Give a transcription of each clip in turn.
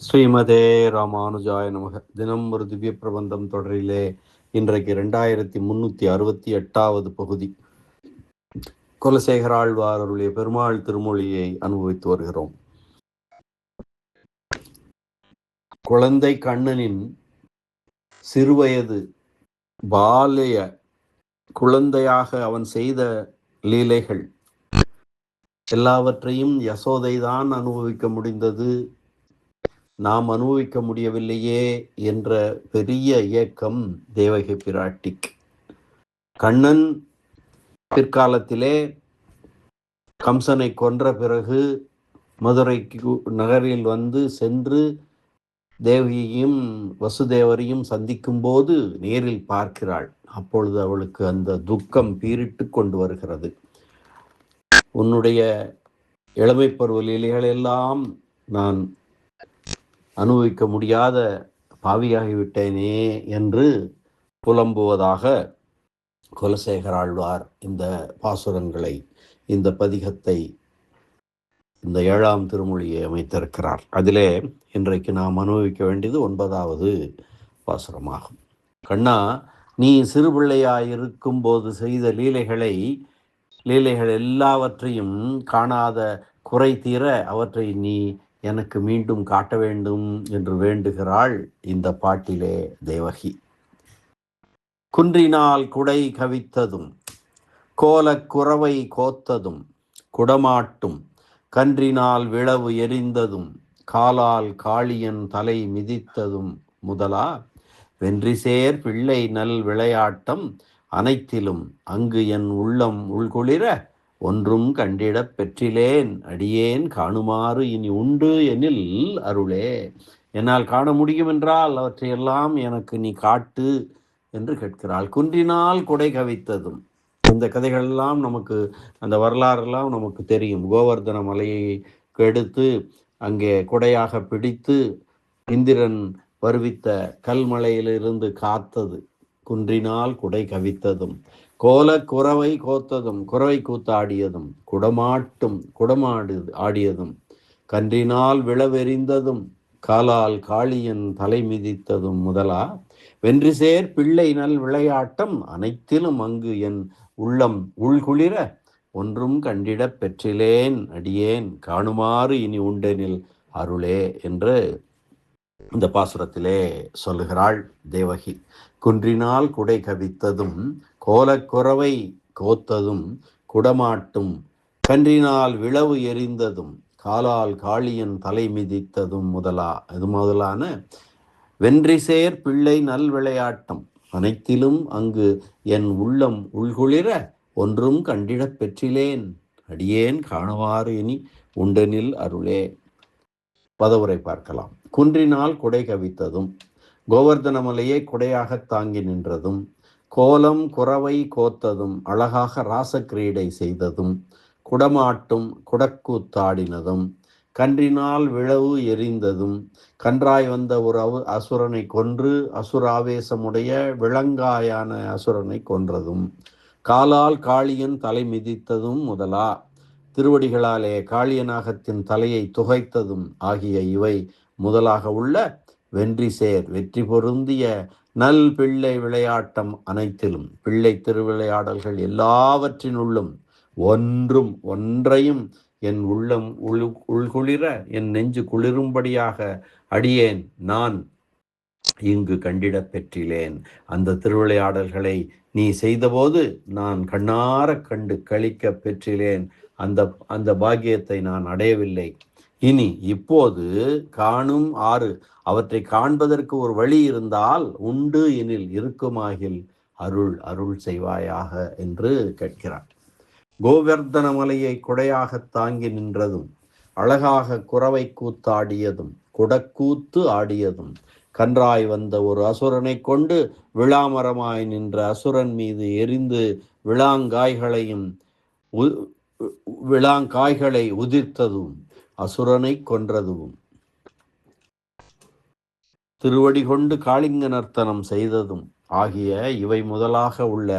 ஸ்ரீமதே ராமானுஜாய நமக. தினம் ஒரு திவ்ய பிரபந்தம் தொடரிலே இன்றைக்கு 2368வது பகுதி. குலசேகர ஆழ்வார் அருளிய பெருமாள் திருமொழியை அனுபவித்து வருகிறோம். குழந்தை கண்ணனின் சிறுவயது பாலிய குழந்தையாக அவன் செய்த லீலைகள் எல்லாவற்றையும் யசோதைதான் அனுபவிக்க முடிந்தது, நாம் அனுபவிக்க முடியவில்லையே என்ற பெரிய இயக்கம் தேவகி பிராட்டிக்கு. கண்ணன் பிற்காலத்திலே கம்சனை கொன்ற பிறகு மதுரைக்கு நகரில் சென்று தேவகியையும் வசுதேவரையும் சந்திக்கும் போது நேரில் பார்க்கிறாள். அப்பொழுது அவளுக்கு அந்த துக்கம் பீரிட்டு கொண்டு வருகிறது. உன்னுடைய இளமை பருவ லீலைகளெல்லாம் நான் அனுபவிக்க முடியாத பாவியாகிவிட்டேனே என்று புலம்புவதாக குலசேகர ஆழ்வார் இந்த பாசுரங்களை, இந்த பதிகத்தை, இந்த 7ஆம் திருமொழியை அமைத்திருக்கிறார். அதிலே இன்றைக்கு நாம் அனுபவிக்க வேண்டியது 9வது பாசுரமாகும். கண்ணா, நீ சிறு பிள்ளையாயிருக்கும் போது செய்த லீலைகள் எல்லாவற்றையும் காணாத குறை தீர அவற்றை நீ எனக்கு மீண்டும் காட்ட வேண்டும் என்று வேண்டுகிறாள் இந்த பாட்டிலே தேவகி. குன்றினால் குடை கவித்ததும் கோலக்குறவை கோத்ததும் குடமாட்டும் கன்றினால் விளவு எரிந்ததும் காலால் காளியன் தலை மிதித்ததும் முதலா வென்றிசேர் பிள்ளை நல் விளையாட்டம் அனைத்திலும் அங்கு என் உள்ளம் உள்குளிர ஒன்றும் கண்டிடப் பெற்றிலேன் அடியேன் காணுமாறு இனி உண்டு எனில் அருளே. என்னால் காண முடியும் என்றால் அவற்றையெல்லாம் எனக்கு நீ காட்டு என்று கேட்கிறாள். குன்றினால் குடை கவித்ததும், இந்த கதைகளெல்லாம் நமக்கு, அந்த வரலாறெல்லாம் நமக்கு தெரியும். கோவர்தன மலையை எடுத்து அங்கே குடையாக பிடித்து இந்திரன் வருவித்த கல்மலையிலிருந்து காத்தது. குன்றினால் குடை கவித்ததும் கோல குறவை கோத்ததும், குறவை கூத்தாடியதும் குடமாடு ஆடியதும் கன்றினால் விளவெறிந்ததும் காலால் காளியன் தலை மிதித்ததும் முதலா வென்றிசேர் பிள்ளை நல் விளையாட்டம் அனைத்திலும் அங்கு என் உள்ளம் உள்குளிர ஒன்றும் கண்டிடப் பெற்றிலேன் அடியேன் காணுமாறு இனி உண்டெனில் அருளே என்று இந்த பாசுரத்திலே சொல்லுகிறாள் தேவகி. குன்றினால் குடை கவித்ததும் கோலக்குறவை கோத்ததும் குடமாட்டும் கன்றினால் விளவு எரிந்ததும் காலால் காளியன் தலை மிதித்ததும் முதலான வென்றிசேர் பிள்ளை நல் விளையாட்டம் அனைத்திலும் அங்கு என் உள்ளம் உள்குளிர ஒன்றும் கண்டிடப் பெற்றிலேன் அடியேன் காணுமாறு இனி உண்டெனில் அருளே. பதவுரை பார்க்கலாம். குன்றினால் குடை கவித்ததும், கோவர்தன மலையை குடையாக தாங்கி நின்றதும், கோலம் குறவை கோத்ததும், அழகாக ராசக்கிரீடை செய்ததும், குடமாட்டும் குடக்கூத்தாடினதும், கன்றினால் விளவு எரிந்ததும், கன்றாய் வந்த ஒரு அசுரனை கொன்று அசுராவேசமுடைய விலங்காயான அசுரனை கொன்றதும், காலால் காளியன் தலை மிதித்ததும் முதலா திருவடிகளாலே காளியநாகத்தின் தலையை துகைத்ததும் ஆகிய இவை முதலாக உள்ள வென்றிசேர் வெற்றி பொருந்திய நல் பிள்ளை விளையாட்டம் அனைத்திலும், பிள்ளை திருவிளையாடல்கள் எல்லாவற்றினுள்ளும் ஒன்றையும் என் உள்ளம் உள்குளிர என் நெஞ்சு குளிரும்படியாக அடியேன் நான் இங்கு கண்டிடப் பெற்றிலேன். அந்த திருவிளையாடல்களை நீ செய்தபோது நான் கண்ணார கண்டு கழிக்க பெற்றிலேன். அந்த பாக்கியத்தை நான் அடையவில்லை. இனி இப்போது காணும் ஆறு, அவற்றை காண்பதற்கு ஒரு வழி இருந்தால் உண்டு எனில் இருக்குமாகில் அருள் செய்வாயாக என்று கேட்கிறார். கோவர்தன மலையை குடையாக தாங்கி நின்றதும், அழகாக குறவை கூத்தாடியதும், குடக்கூத்து ஆடியதும், கன்றாய் வந்த ஒரு அசுரனை கொண்டு விழாமரமாய் நின்ற அசுரன் மீது எரிந்து விளாங்காய்களை உதிர்த்ததும், அசுரனை கொன்றதும், திருவடி கொண்டு காளிங்க நர்த்தனம் செய்ததும் ஆகிய இவை முதலாக உள்ள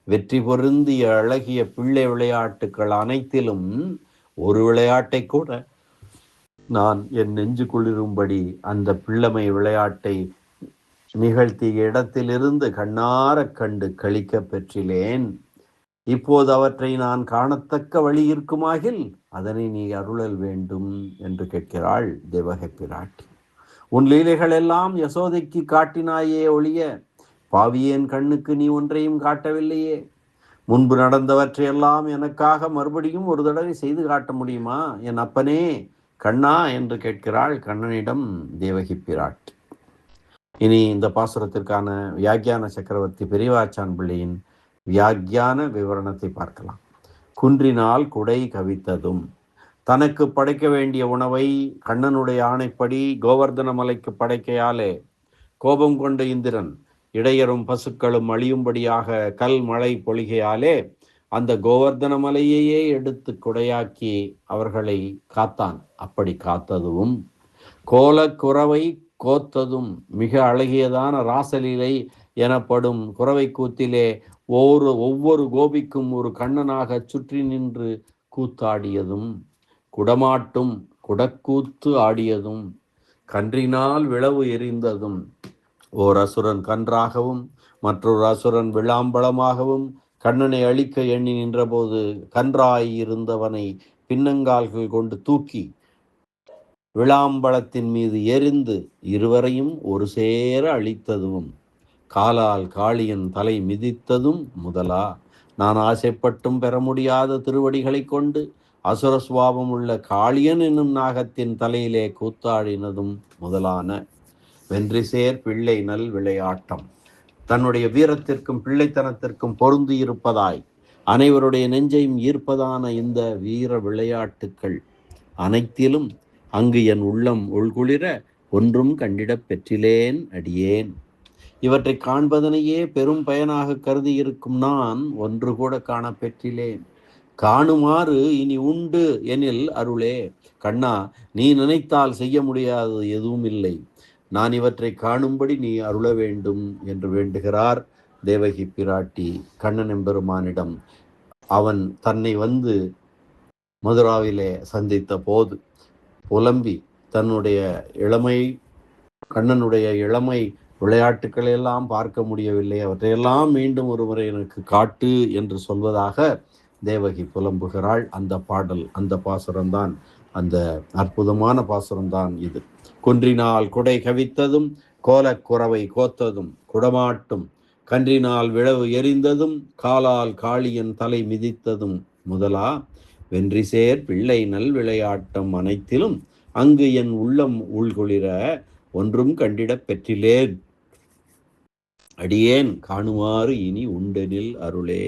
வெற்றி பொருந்திய அழகிய பிள்ளை விளையாட்டுக்கள் அனைத்திலும் ஒரு விளையாட்டை கூட நான் என் நெஞ்சு குளிரும்படி அந்த பிள்ளமை விளையாட்டை நிகழ்த்திய இடத்திலிருந்து கண்ணாரக் கண்டு களிக்க பெற்றிலேன். இப்போது அவற்றை நான் காணத்தக்க வழி இருக்குமாகில் அதனை நீ அருளல் வேண்டும் என்று கேட்கிறாள் தேவகி பிராட்டி. உன் லீலைகள் எல்லாம் யசோதைக்கு காட்டினாயே ஒழிய பாவியேன் கண்ணுக்கு நீ ஒன்றையும் காட்டவில்லையே. முன்பு நடந்தவற்றையெல்லாம் எனக்காக மறுபடியும் ஒரு தடவை செய்து காட்ட முடியுமா என் அப்பனே கண்ணா என்று கேட்கிறாள் கண்ணனிடம் தேவகி பிராட்டி. இனி இந்த பாசுரத்திற்கான வியாக்கியான சக்கரவர்த்தி பெரியவாச்சான் பிள்ளையின் வியாக்கியான விவரணத்தை பார்க்கலாம். குன்றினால் குடை கவித்ததும். தனக்கு படைக்க வேண்டிய உணவை கண்ணனுடைய ஆணைப்படி கோவர்தன மலைக்கு படைக்கையாலே கோபம் கொண்ட இந்திரன் இடையரும் பசுக்களும் அழியும்படியாக கல் மழை பொழிகையாலே அந்த கோவர்தன மலையையே எடுத்து குடையாக்கி அவர்களை காத்தான். அப்படி காத்ததும் கோலக்குறவை கோத்ததும் மிக அழகியதான ராசலீலை எனப்படும் குறவை கூத்திலே ஒவ்வொரு கோபிக்கும் ஒரு கண்ணனாக சுற்றி நின்று கூத்தாடியதும், குடமாட்டும் குடக்கூத்து ஆடியதும், கன்றினால் விளவு எரிந்ததும், ஓர் அசுரன் கன்றாகவும் மற்றொரு அசுரன் விளாம்பளமாகவும் கண்ணனை அழிக்க எண்ணி நின்றபோது கன்றாயிருந்தவனை பின்னங்கால்கள் கொண்டு தூக்கி விளாம்பளத்தின் மீது எரிந்து இருவரையும் ஒரு சேர அழித்ததும், காலால் காளியன் தலை மிதித்ததும் முதலா. நான் ஆசைப்பட்டும் பெற முடியாத திருவடிகளை கொண்டு அசுர சுவாபம் உள்ள காளியன் என்னும் நாகத்தின் தலையிலே கூத்தாடினதும் முதலான வென்றிசேர் பிள்ளை நல் விளையாட்டம். தன்னுடைய வீரத்திற்கும் பிள்ளைத்தனத்திற்கும் பொருந்தி இருப்பதாய் அனைவருடைய நெஞ்சையும் ஈர்ப்பதான இந்த வீர விளையாட்டுக்கள் அனைத்திலும் அங்கு என் உள்ளம் உள்குளிர ஒன்றும் கண்டிடப் பெற்றிலேன் அடியேன். இவற்றை காண்பதனையே பெரும் பயனாக கருதி இருக்கும் நான் ஒன்று கூட காண பெற்றிலேன். காணுமாறு இனி உண்டு எனில் அருளே. கண்ணா, நீ நினைத்தால் செய்ய முடியாதது எதுவும் இல்லை. நான் இவற்றை காணும்படி நீ அருள வேண்டும் என்று வேண்டுகிறார் தேவகி பிராட்டி கண்ணன் எம்பெருமானிடம். அவன் தன்னை வந்து மதுராவிலே சந்தித்த போது புலம்பி தன்னுடைய இளமை கண்ணனுடைய இளமை விளையாட்டுக்களை எல்லாம் பார்க்க முடியவில்லை, அவற்றையெல்லாம் மீண்டும் ஒரு முறை எனக்கு காட்டு என்று சொல்வதாக தேவகி புலம்புகிறாள். அந்த பாடல், அந்த பாசுரம்தான், அந்த அற்புதமான பாசுரம்தான் இது. குன்றினால் குடை கவித்ததும் கோலக்குறவை கோத்ததும் குடமாட்டும் கன்றினால் விளவு எரிந்ததும் காலால் காளியன் தலை மிதித்ததும் முதலா வென்றிசேர் பிள்ளை நல் விளையாட்டம் அனைத்திலும் அங்கு என் உள்ளம் உள்குளிர ஒன்றும் கண்டிடப் பெற்றிலேன் அடியேன். காணுமாறு இனி உண்டெனில் அருளே.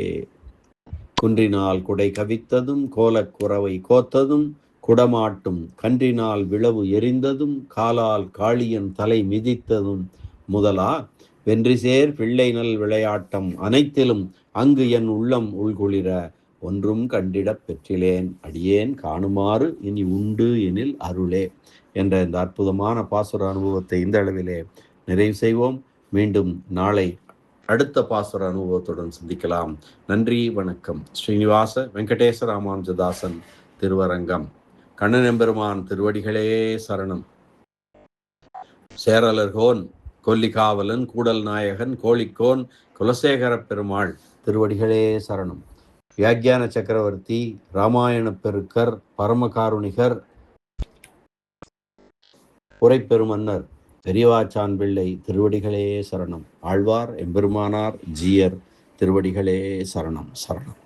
குன்றினால் குடை கவித்ததும் கோலக்குறவை கோத்ததும் குடமாட்டும் கன்றினால் விளவு எரிந்ததும் காலால் காளியன் தலை மிதித்ததும் முதலா வென்றிசேர் பிள்ளை நல் விளையாட்டம் அனைத்திலும் அங்கு என் உள்ளம் உள்குளிர ஒன்றும் கண்டிடப் பெற்றிலேன் அடியேன். காணுமாறு இனி உண்டு எனில் அருளே என்ற இந்த அற்புதமான பாசுர அனுபவத்தை இந்த அளவிலே நிறைவு செய்வோம். மீண்டும் நாளை அடுத்த பாசுர அனுபவத்துடன் சந்திக்கலாம். நன்றி, வணக்கம். ஸ்ரீனிவாச வெங்கடேச ராமானுஜதாசன் திருவரங்கம். கண்ணன் எம்பெருமான் திருவடிகளே சரணம். சேரலர்கோன் கொல்லிகாவலன் கூடல் நாயகன் கோழிக்கோன் குலசேகர பெருமாள் திருவடிகளே சரணம். வியாக்கியான சக்கரவர்த்தி ராமாயண பெருக்கர் பரமகாருணிகர் உரைப்பெருமன்னர் பெரியவாச்சான் பிள்ளை திருவடிகளே சரணம். ஆழ்வார் எம்பெருமானார் ஜீயர் திருவடிகளே சரணம் சரணம்.